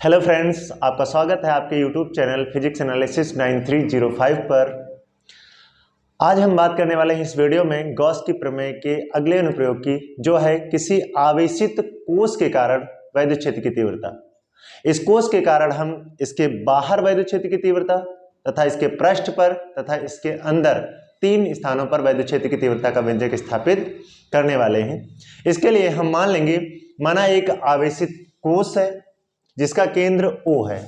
Hello friends, आपका स्वागत है आपके यूट्यूब चैनल फिजिक्स एनालिसिस 9305 पर। आज हम बात करने वाले हैं इस वीडियो में गॉस की प्रमेय के अगले अनुप्रयोग की, जो है किसी आवेशित कोश के कारण वैद्युत क्षेत्र की तीव्रता। इस कोश के कारण हम इसके बाहर वैद्युत क्षेत्र की तीव्रता तथा इसके पृष्ठ पर तथा इसके अंदर 3 स्थानों पर वैद्युत क्षेत्र की तीव्रता का व्यंजक स्थापित करने वाले हैं। इसके लिए हम मान लेंगे, माना एक आवेशित कोश है जिसका केंद्र O है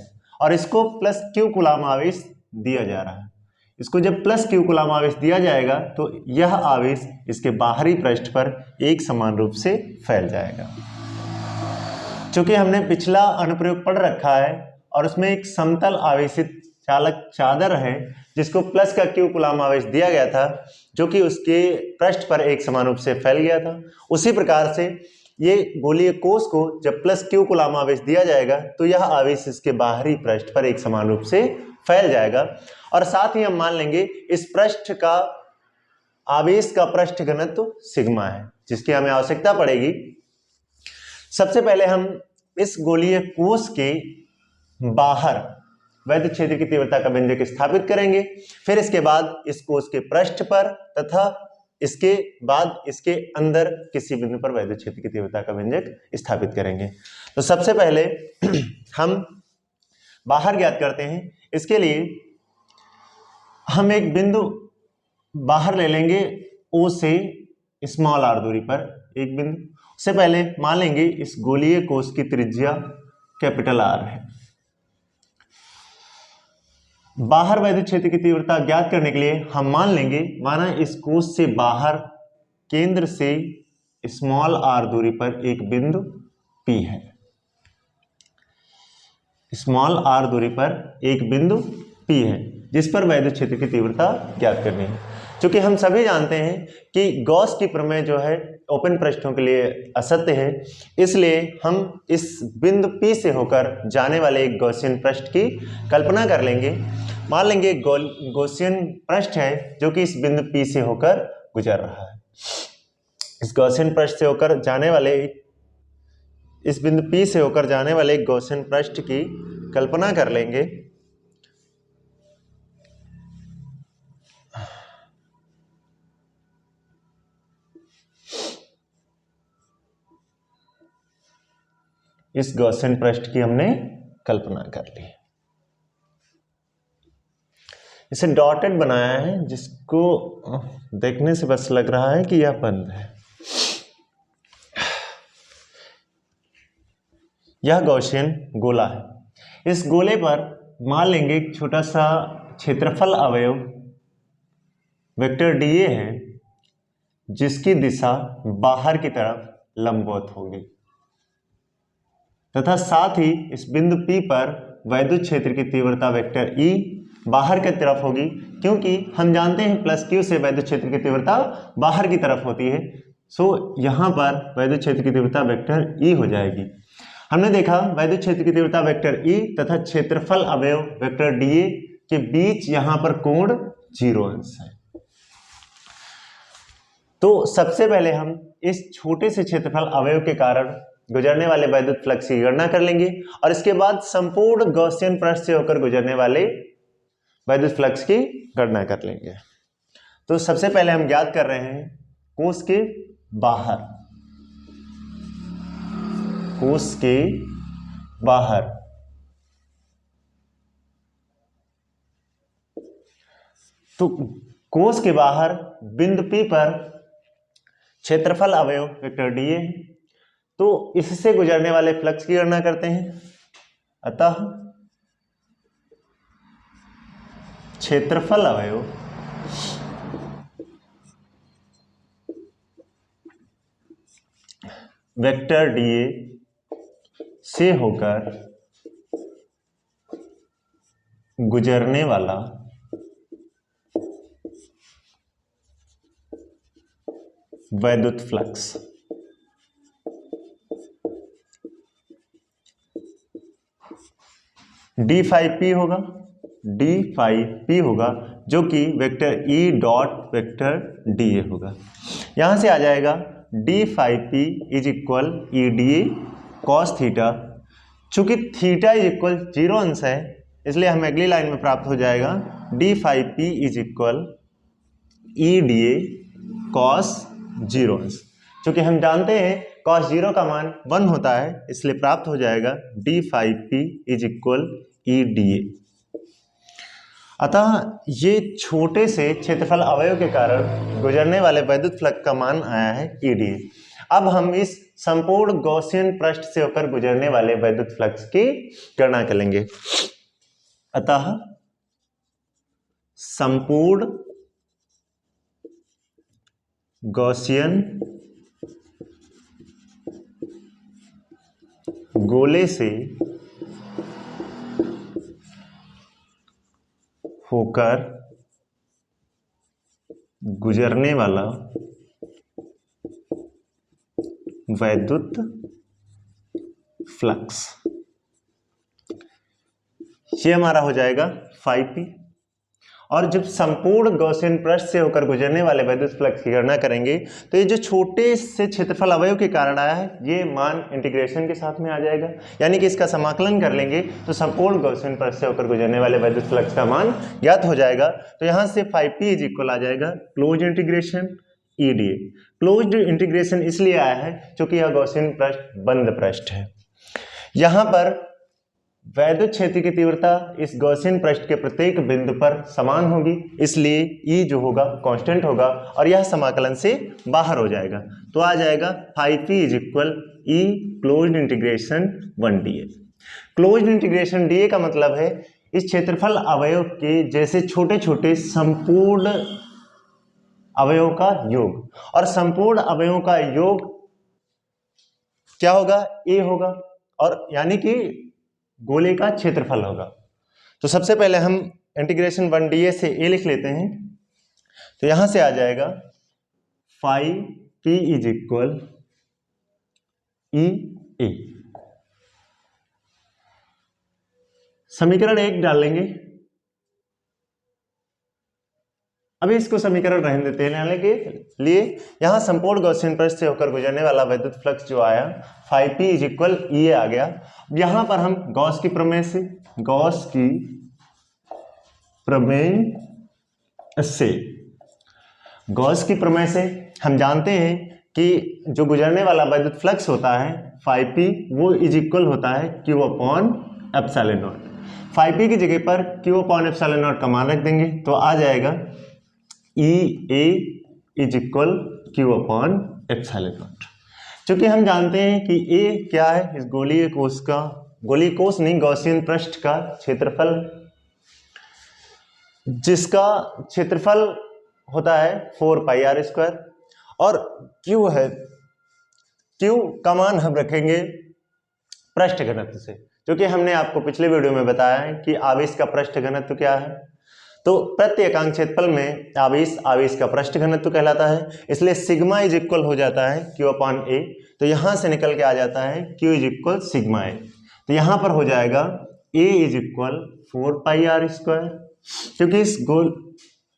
और इसको प्लस Q कूलाम आवेश दिया जा रहा है। इसको जब प्लस Q कूलाम आवेश दिया जाएगा तो यह आवेश इसके बाहरी पृष्ठ पर एक समान रूप से फैल जाएगा। चूंकि हमने पिछला अनुप्रयोग पढ़ रखा है और उसमें एक समतल आवेशित चालक चादर है जिसको प्लस का Q कूलाम आवेश दिया गया था, जो कि उसके पृष्ठ पर एक समान रूप से फैल गया था। उसी प्रकार से ये गोलीय कोश को जब प्लस Q कूलाम आवेश दिया जाएगा तो यह आवेश इसके बाहरी पृष्ठ पर एक समान रूप से फैल जाएगा। और साथ ही हम मान लेंगे इस पृष्ठ का आवेश का पृष्ठ घनत्व सिग्मा है, जिसकी हमें आवश्यकता पड़ेगी। सबसे पहले हम इस गोलीय कोश के बाहर वैद्युत क्षेत्र की तीव्रता का व्यंजक स्थापित करेंगे, फिर इसके बाद इस कोश के पृष्ठ पर तथा इसके बाद इसके अंदर किसी बिंदु पर वैद्युत क्षेत्र की तीव्रता का व्यंजक स्थापित करेंगे। तो सबसे पहले हम बाहर ज्ञात करते हैं। इसके लिए हम एक बिंदु बाहर ले लेंगे O से स्मॉल r दूरी पर एक बिंदु। उससे पहले मान लेंगे इस गोलीय कोश की त्रिज्या कैपिटल R है। बाहर वैद्युत क्षेत्र की तीव्रता ज्ञात करने के लिए हम मान लेंगे, माना इस कोश से बाहर केंद्र से स्मॉल r दूरी पर एक बिंदु P है। स्मॉल r दूरी पर एक बिंदु P है जिस पर वैद्युत क्षेत्र की तीव्रता ज्ञात करनी है। क्योंकि हम सभी जानते हैं कि गॉस की प्रमेय जो है ओपन पृष्ठों के लिए असत्य है, इसलिए हम इस बिंदु P से होकर जाने वाले एक गॉसियन पृष्ठ की कल्पना कर लेंगे। मान लेंगे गॉसियन पृष्ठ है जो कि इस बिंदु P से होकर गुजर रहा है। इस गॉसियन पृष्ठ से होकर जाने वाले इस बिंदु P से होकर जाने वाले एक गॉसियन पृष्ठ की कल्पना कर लेंगे। इस गॉसियन पृष्ठ की हमने कल्पना कर ली। इसे डॉटेड बनाया है, जिसको देखने से बस लग रहा है कि यह बंद है। यह गॉसियन गोला है। इस गोले पर मान लेंगे एक छोटा सा क्षेत्रफल अवयव वेक्टर dA है, जिसकी दिशा बाहर की तरफ लंबवत होगी तथा साथ ही इस बिंदु P पर वैद्युत क्षेत्र की तीव्रता वेक्टर E बाहर की तरफ होगी, क्योंकि हम जानते हैं प्लस Q से वैद्युत क्षेत्र की तीव्रता बाहर की तरफ होती है। सो यहाँ पर वैद्युत क्षेत्र की तीव्रता वेक्टर E हो जाएगी। हमने देखा वैद्युत क्षेत्र की तीव्रता वेक्टर E तथा क्षेत्रफल अवयव वेक्टर dA के बीच यहाँ पर कोण 0 अंश है। तो सबसे पहले हम इस छोटे से क्षेत्रफल अवयव के कारण गुजरने वाले वैद्युत फ्लक्स की गणना कर लेंगे और इसके बाद संपूर्ण गॉसियन पृष्ठ से होकर गुजरने वाले वैद्युत फ्लक्स की गणना कर लेंगे। तो सबसे पहले हम ज्ञात कर रहे हैं कोश के बाहर तो कोश के बाहर बिंदु P पर क्षेत्रफल अवयव वेक्टर dA है, तो इससे गुजरने वाले फ्लक्स की गणना करते हैं। अतः क्षेत्रफल अवयव वेक्टर dA से होकर गुजरने वाला वैद्युत फ्लक्स d phi p होगा, जो कि vector E dot vector dA होगा। यहां से आ जाएगा d phi p is equal EDA cos theta, चूंकि थीटा इज इक्वल 0 अंश है, इसलिए हमें अगली लाइन में प्राप्त हो जाएगा D five P is equal E D A cos 0 अंश। चूंकि हम जानते हैं कॉस 0 का मान 1 होता है, इसलिए प्राप्त हो जाएगा D five P is equal E D A. अतः ये छोटे से क्षेत्रफल अवयव के कारण गुजरने वाले वैद्युत फ्लक्स का मान आया है ई डी ए। अब हम इस संपूर्ण गॉसियन पृष्ठ से होकर गुजरने वाले वैद्युत फ्लक्स की गणना करेंगे। अतः संपूर्ण गॉसियन गोले से होकर गुजरने वाला वैद्युत फ्लक्स, ये हमारा हो जाएगा 5P। और जब संपूर्ण गॉसियन पृष्ठ से होकर गुजरने वाले वैद्युत फ्लक्स की गणना करेंगे तो ये जो छोटे से क्षेत्रफल अवयव के कारण आया है, ये मान इंटीग्रेशन के साथ में आ जाएगा, यानी कि इसका समाकलन कर लेंगे तो संपूर्ण गॉसियन पृष्ठ से होकर गुजरने वाले वैद्युत फ्लक्स का मान ज्ञात हो जाएगा। तो यहाँ से 5P इज इक्वल आ जाएगा close integration E D A. Closed integration इसलिए आया है क्योंकि यह गॉसियन पृष्ठ बंद पृष्ठ है। यहाँ पर वैद्युत क्षेत्र की तीव्रता इस गॉसियन पृष्ठ के प्रत्येक बिंदु पर समान होगी, इसलिए E जो होगा कांस्टेंट होगा और यह समाकलन से बाहर हो जाएगा। तो आ जाएगा 5P is equal E closed integration 1dA। Closed integration dA का मतलब है इस क्षेत्रफल अवयव के जैसे छोटे छोटे संपूर्ण अवयव का योग, और संपूर्ण अवयवों का योग क्या होगा? A होगा, और यानी कि गोले का क्षेत्रफल होगा। तो सबसे पहले हम इंटीग्रेशन 1dA से A लिख लेते हैं। तो यहां से आ जाएगा 5P इज इक्वल ई ए। समीकरण 1 डालेंगे। अभी इसको समीकरण रहने देते हैं, लेने के लिए यहां संपूर्ण गॉसियन पृष्ठ से होकर गुजरने वाला वैद्युत फ्लक्स जो आया 5P इज इक्वल ई आ गया। यहां पर हम गॉस की प्रमेय से हम जानते हैं कि जो गुजरने वाला वैद्युत फ्लक्स होता है 5P वो इज इक्वल होता है Q upon epsilon not. 5P की जगह पर Q अपॉन एप्सिलॉन नॉट का मान रख देंगे तो आ जाएगा E A is equal Q upon epsilon naught. चूंकि हम जानते हैं कि A क्या है, इस गोलीय कोश नहीं, गॉसियन पृष्ठ का क्षेत्रफल, जिसका क्षेत्रफल होता है 4πr², और Q है, Q का मान हम रखेंगे पृष्ठ घनत्व से, क्योंकि हमने आपको पिछले वीडियो में बताया है कि आवेश का पृष्ठ घनत्व क्या है। तो प्रति एकांक क्षेत्रफल में आवेश का पृष्ठ घनत्व कहलाता है, इसलिए सिग्मा इज इक्वल हो जाता है Q अपॉन ए। तो यहां से निकल के आ जाता है Q इज इक्वल सिग्मा ए। तो यहां पर हो जाएगा A इज इक्वल 4πr², क्योंकि इस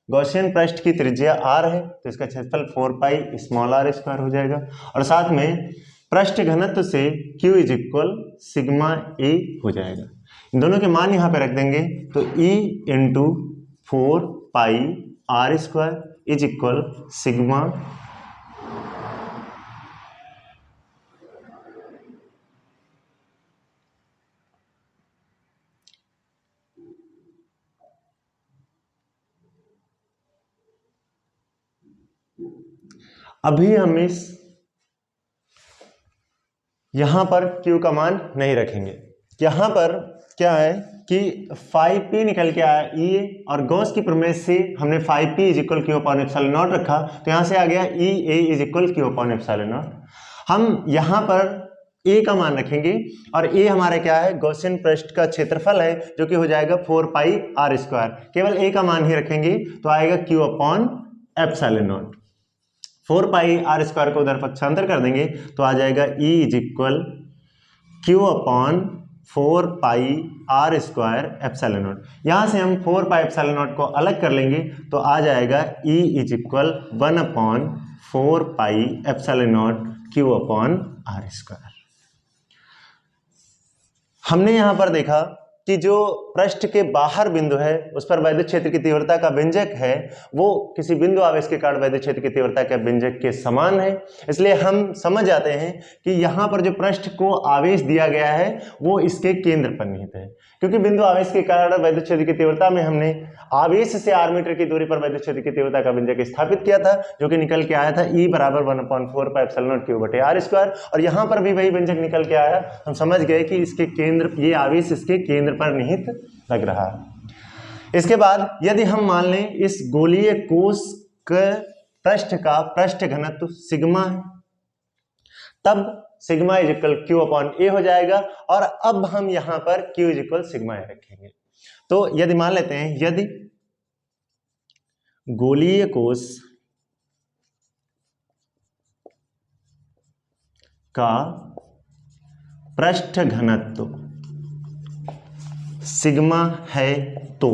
गॉसियन पृष्ठ की त्रिज्या r है तो इसका क्षेत्रफल 4πr² हो जाएगा, और साथ में पृष्ठ घनत्व से Q इज इक्वल सिग्मा ए हो जाएगा। इन दोनों के मान यहाँ पे रख देंगे तो E into 4πr² is equal sigma अभी हम इस यहां पर Q का मान नहीं रखेंगे। यहां पर क्या है कि 5P निकल के आया E, और गॉस की प्रमेय से हमने 5P is equal Q upon epsilon not रखा, तो यहां से आ गया E A is equal Q upon epsilon not. हम यहां पर A का मान रखेंगे, और A हमारा क्या है? गॉसियन पृष्ठ का क्षेत्रफल है, जो कि हो जाएगा 4πr²। केवल A का मान ही रखेंगे तो आएगा Q upon epsilon not. 4πr² को उधर पक्षांतर कर देंगे तो आ जाएगा E is equal Q upon 4πr² epsilon not. यहाँ से हम 4π एप्सिलॉन नॉट को अलग कर लेंगे तो आ जाएगा E is equal 1 upon 4π epsilon naught Q upon r²। हमने यहाँ पर देखा कि जो पृष्ठ के बाहर बिंदु है उस पर वैद्युत क्षेत्र की तीव्रता का व्यंजक है वो किसी बिंदु आवेश के कारण वैद्युत क्षेत्र की तीव्रता के व्यंजक के समान है। इसलिए हम समझ जाते हैं कि यहाँ पर जो पृष्ठ को आवेश दिया गया है वो इसके केंद्र पर निहित है, क्योंकि बिंदु आवेश के कारण वैद्युत क्षेत्र की तीव्रता में हमने आवेश से r मीटर की दूरी पर वैद्युत क्षेत्र की तीव्रता का व्यंजक स्थापित किया था, जो कि निकल के आया था E बराबर 1/4 पाई एप्सिलॉन नॉट Q बटे r स्क्वायर। और यहाँ पर भी वही व्यंजक निकल के आया। हम समझ गए कि इसके केंद्र, ये आवेश इसके केंद्र पर निहित लग रहा है। इसके बाद यदि हम मान लें इस गोलीय कोश के पृष्ठ का पृष्ठ घनत्व सिग्मा है, तब sigma is equal Q upon A हो जाएगा। और अब हम यहां पर Q is equal sigma A रखेंगे। तो यदि मान लेते हैं यदि गोलीय कोश का पृष्ठ घनत्व सिग्मा है तो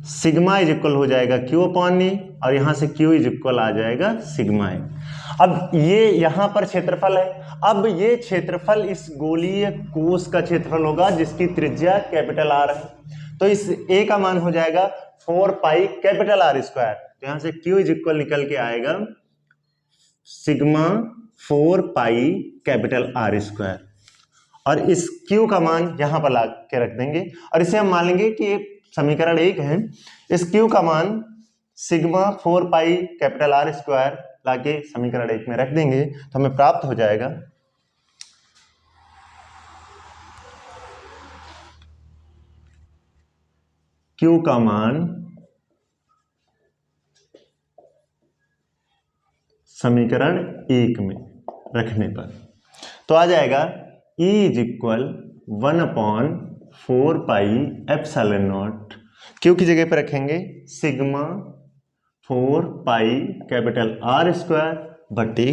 सिग्मा इज इक्वल हो जाएगा Q अपॉन A और यहां से Q इज इक्वल आ जाएगा सिग्मा A। अब ये यहां पर क्षेत्रफल है। अब ये क्षेत्रफल इस गोलीय कोश का क्षेत्रफल होगा जिसकी त्रिज्या कैपिटल R है। तो इस A का मान हो जाएगा 4 पाई कैपिटल R स्क्वायर। तो यहां से Q इज इक्वल निकल के आएगा sigma 4 pi capital R square. और इस Q का मान यहां पर ला के रख देंगे और इसे हम मान लेंगे कि समीकरण 1 है। इस Q का मान sigma 4 pi capital R square लाके समीकरण 1 में रख देंगे तो हमें प्राप्त हो जाएगा Q का मान समीकरण 1 में रखने पर तो आ जाएगा E is equal 1/4 pi epsilon naught, Q की जगह पर रखेंगे sigma 4 pi capital R square बटे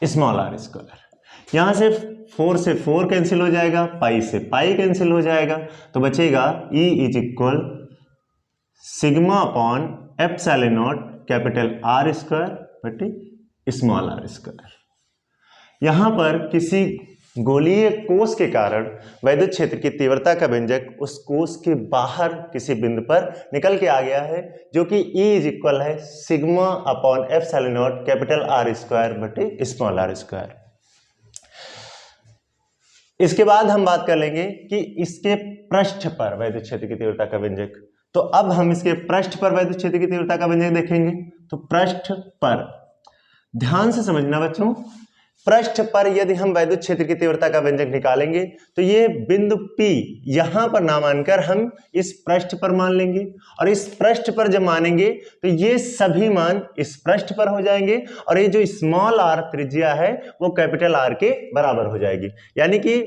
स्मॉल r स्क्वायर। यहां से 4 से 4 कैंसिल हो जाएगा, पाई से पाई कैंसिल हो जाएगा, तो बचेगा E is equal sigma upon epsilon not capital R square बटे स्मॉल r स्क्वायर। यहां पर किसी गोलीय कोश के कारण वैद्युत क्षेत्र की तीव्रता का व्यंजक उस कोश के बाहर किसी बिंदु पर निकल के आ गया है, जो कि E इज इक्वल है sigma upon epsilon not capital R square बटे स्मॉल r स्क्वायर। इसके बाद हम बात कर लेंगे कि इसके पृष्ठ पर वैद्युत क्षेत्र की तीव्रता का व्यंजक। तो अब हम इसके पृष्ठ पर वैद्युत क्षेत्र की तीव्रता का व्यंजक देखेंगे। तो पृष्ठ पर ध्यान से समझना बच्चों, पृष्ठ पर यदि हम वैद्युत क्षेत्र की तीव्रता का व्यंजक निकालेंगे तो ये बिंदु P यहां पर ना मानकर हम इस पृष्ठ पर मान लेंगे और इस पृष्ठ पर जब मानेंगे तो ये सभी मान इस पृष्ठ पर हो जाएंगे और ये जो स्मॉल r त्रिज्या है वो कैपिटल R के बराबर हो जाएगी। यानी कि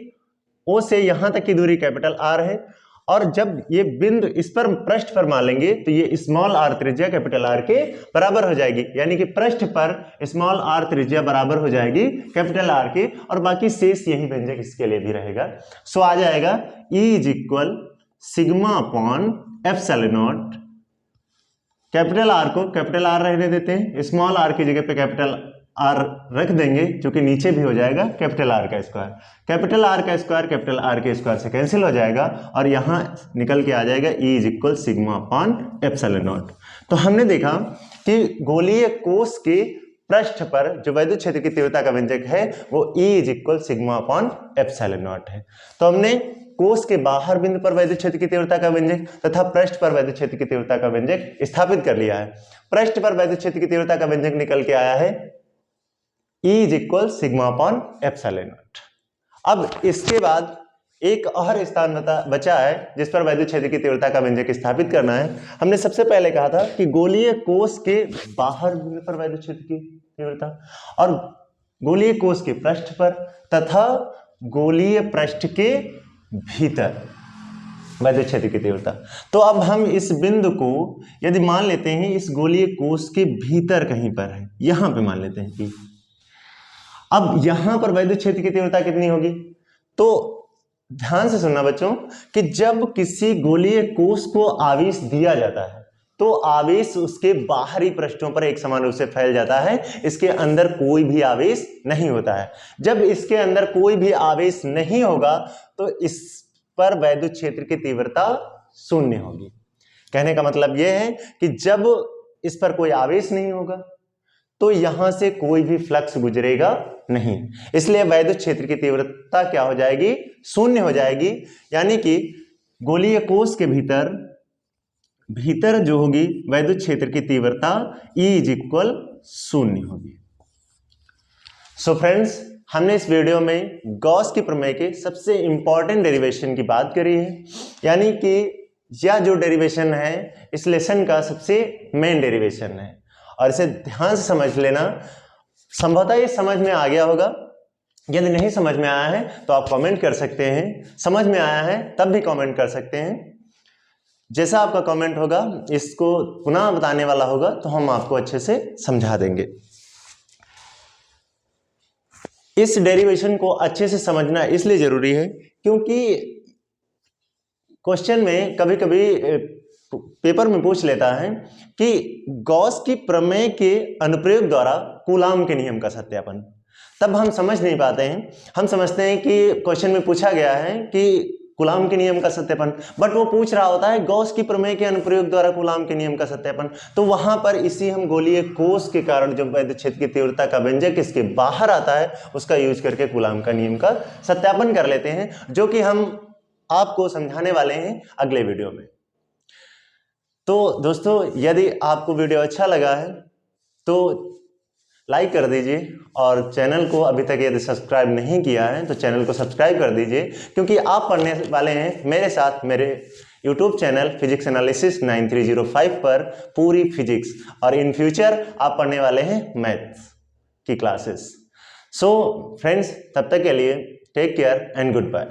O से यहां तक की दूरी कैपिटल R है और जब ये बिंदु इस पर पृष्ठ पर मान लेंगे तो ये स्मॉल r त्रिज्या कैपिटल R के बराबर हो जाएगी। यानी कि पृष्ठ पर स्मॉल r त्रिज्या बराबर हो जाएगी कैपिटल R के और बाकी शेष यही व्यंजक इसके लिए भी रहेगा। सो आ जाएगा E is equal sigma upon epsilon not, capital R को कैपिटल R रहने देते हैं, स्मॉल r की जगह पे कैपिटल R रख देंगे जो कि नीचे भी हो जाएगा कैपिटल R का स्क्वायर। कैपिटल R का स्क्वायर कैपिटल R के स्क्वायर से कैंसिल हो जाएगा और यहां निकल के आ जाएगा E is equal sigma upon epsilon not. तो हमने देखा कि गोलीय कोश के पृष्ठ पर जो वैद्युत क्षेत्र की तीव्रता का व्यंजक है वो E is equal sigma upon epsilon not है। तो हमने कोश के बाहर बिंदु पर वैद्युत क्षेत्र की तीव्रता का व्यंजक तथा पृष्ठ पर वैद्युत क्षेत्र की तीव्रता का व्यंजक स्थापित कर लिया है। पृष्ठ पर वैद्युत क्षेत्र की तीव्रता का व्यंजक निकल के आया है E is equal sigma upon epsilon not. अब इसके बाद एक और स्थान बचा है जिस पर वैद्युत क्षेत्र की तीव्रता का व्यंजक स्थापित करना है। हमने सबसे पहले कहा था कि गोलीय कोश के बाहर बिंदु पर वैद्युत क्षेत्र की तीव्रता और गोलीय कोश के पृष्ठ पर तथा गोलीय पृष्ठ के भीतर वैद्युत क्षेत्र की तीव्रता। तो अब हम इस बिंदु को यदि मान लेते हैं इस गोलीय कोश के भीतर कहीं पर है, यहां पे मान लेते हैं कि अब यहां पर वैद्युत क्षेत्र की तीव्रता कितनी होगी। तो ध्यान से सुनना बच्चों कि जब किसी गोलीय कोश को आवेश दिया जाता है तो आवेश उसके बाहरी पृष्ठों पर एक समान रूप से फैल जाता है, इसके अंदर कोई भी आवेश नहीं होता है। जब इसके अंदर कोई भी आवेश नहीं होगा तो इस पर वैद्युत क्षेत्र की तीव्रता शून्य होगी। कहने का मतलब यह है कि जब इस पर कोई आवेश नहीं होगा तो यहां से कोई भी फ्लक्स गुजरेगा नहीं, इसलिए वैद्युत क्षेत्र की तीव्रता क्या हो जाएगी, शून्य हो जाएगी। यानी कि गोलीय कोश के भीतर जो होगी वैद्युत क्षेत्र की तीव्रता E = शून्य होगी। सो फ्रेंड्स, हमने इस वीडियो में गॉस की प्रमेय के सबसे इंपॉर्टेंट डेरिवेशन की बात करी है, यानी कि यह जो डेरिवेशन है इस लेसन का सबसे मेन डेरिवेशन है, और इसे ध्यान से समझ लेना। संभवतः ये समझ में आ गया होगा, यदि नहीं समझ में आया है तो आप कमेंट कर सकते हैं, समझ में आया है तब भी कमेंट कर सकते हैं। जैसा आपका कमेंट होगा, इसको पुनः बताने वाला होगा तो हम आपको अच्छे से समझा देंगे। इस डेरिवेशन को अच्छे से समझना इसलिए जरूरी है क्योंकि क्वेश्चन में कभी कभी पेपर में पूछ लेता है कि गॉस की प्रमेय के अनुप्रयोग द्वारा कूलाम के नियम का सत्यापन। तब हम समझ नहीं पाते हैं, हम समझते हैं कि क्वेश्चन में पूछा गया है कि कूलाम के नियम का सत्यापन, बट वो पूछ रहा होता है गॉस की प्रमेय के अनुप्रयोग द्वारा कूलाम के नियम का सत्यापन। तो वहां पर इसी हम गोलीय कोश के कारण जो वैद्युत क्षेत्र की तीव्रता का व्यंजक इसके बाहर आता है उसका यूज करके कूलाम का नियम का सत्यापन कर लेते हैं, जो कि हम आपको समझाने वाले हैं अगले वीडियो में। तो दोस्तों, यदि आपको वीडियो अच्छा लगा है तो लाइक कर दीजिए, और चैनल को अभी तक यदि सब्सक्राइब नहीं किया है तो चैनल को सब्सक्राइब कर दीजिए, क्योंकि आप पढ़ने वाले हैं मेरे साथ मेरे YouTube चैनल फिजिक्स एनालिसिस 9305 पर पूरी फिजिक्स, और इन फ्यूचर आप पढ़ने वाले हैं मैथ्स की क्लासेस। सो फ्रेंड्स, तब तक के लिए take care and good bye.